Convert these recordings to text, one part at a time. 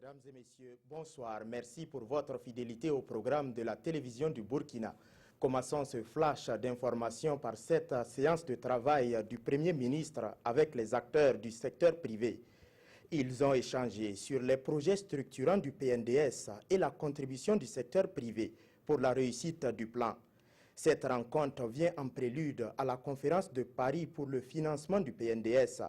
Mesdames et messieurs, bonsoir. Merci pour votre fidélité au programme de la télévision du Burkina. Commençons ce flash d'information par cette séance de travail du Premier ministre avec les acteurs du secteur privé. Ils ont échangé sur les projets structurants du PNDS et la contribution du secteur privé pour la réussite du plan. Cette rencontre vient en prélude à la conférence de Paris pour le financement du PNDS.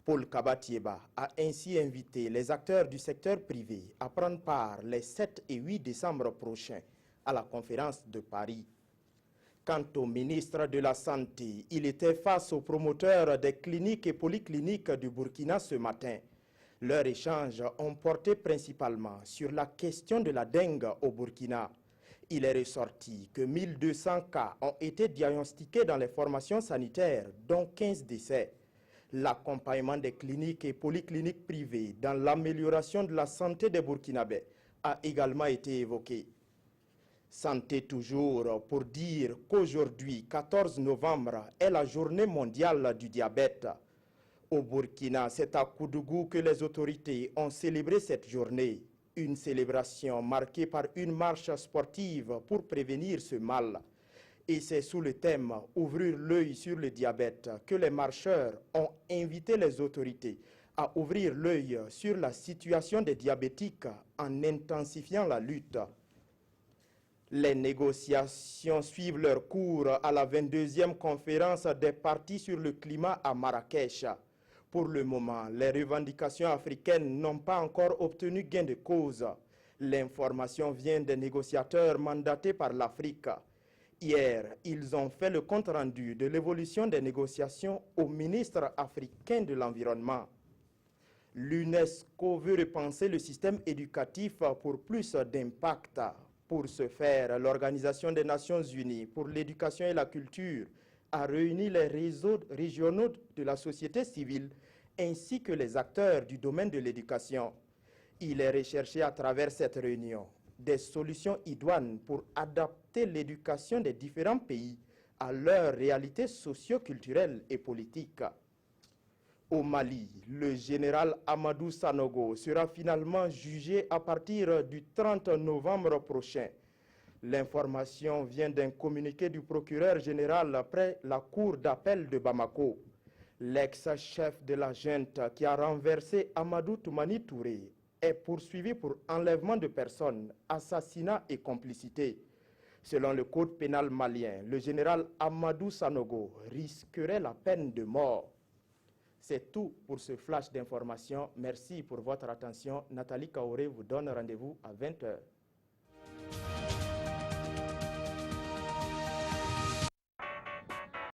Paul Kabatieba a ainsi invité les acteurs du secteur privé à prendre part les 7 et 8 décembre prochains à la conférence de Paris. Quant au ministre de la Santé, il était face aux promoteurs des cliniques et polycliniques du Burkina ce matin. Leurs échanges ont porté principalement sur la question de la dengue au Burkina. Il est ressorti que 1200 cas ont été diagnostiqués dans les formations sanitaires, dont 15 décès. L'accompagnement des cliniques et polycliniques privées dans l'amélioration de la santé des Burkinabés a également été évoqué. Santé toujours pour dire qu'aujourd'hui, 14 novembre, est la journée mondiale du diabète. Au Burkina, c'est à Koudougou que les autorités ont célébré cette journée. Une célébration marquée par une marche sportive pour prévenir ce mal. Et c'est sous le thème « Ouvrir l'œil sur le diabète » que les marcheurs ont invité les autorités à ouvrir l'œil sur la situation des diabétiques en intensifiant la lutte. Les négociations suivent leur cours à la 22e conférence des partis sur le climat à Marrakech. Pour le moment, les revendications africaines n'ont pas encore obtenu gain de cause. L'information vient des négociateurs mandatés par l'Afrique. Hier, ils ont fait le compte-rendu de l'évolution des négociations au ministre africain de l'Environnement. L'UNESCO veut repenser le système éducatif pour plus d'impact. Pour ce faire, l'Organisation des Nations Unies pour l'éducation et la culture a réuni les réseaux régionaux de la société civile ainsi que les acteurs du domaine de l'éducation. Il est recherché à travers cette réunion des solutions idoines pour adapter l'éducation des différents pays à leurs réalités socio-culturelles et politiques. Au Mali, le général Amadou Sanogo sera finalement jugé à partir du 30 novembre prochain. L'information vient d'un communiqué du procureur général après la cour d'appel de Bamako. L'ex-chef de la junte qui a renversé Amadou Toumani Touré est poursuivi pour enlèvement de personnes, assassinat et complicité. Selon le code pénal malien, le général Amadou Sanogo risquerait la peine de mort. C'est tout pour ce flash d'information. Merci pour votre attention. Nathalie Kaoré vous donne rendez-vous à 20 h.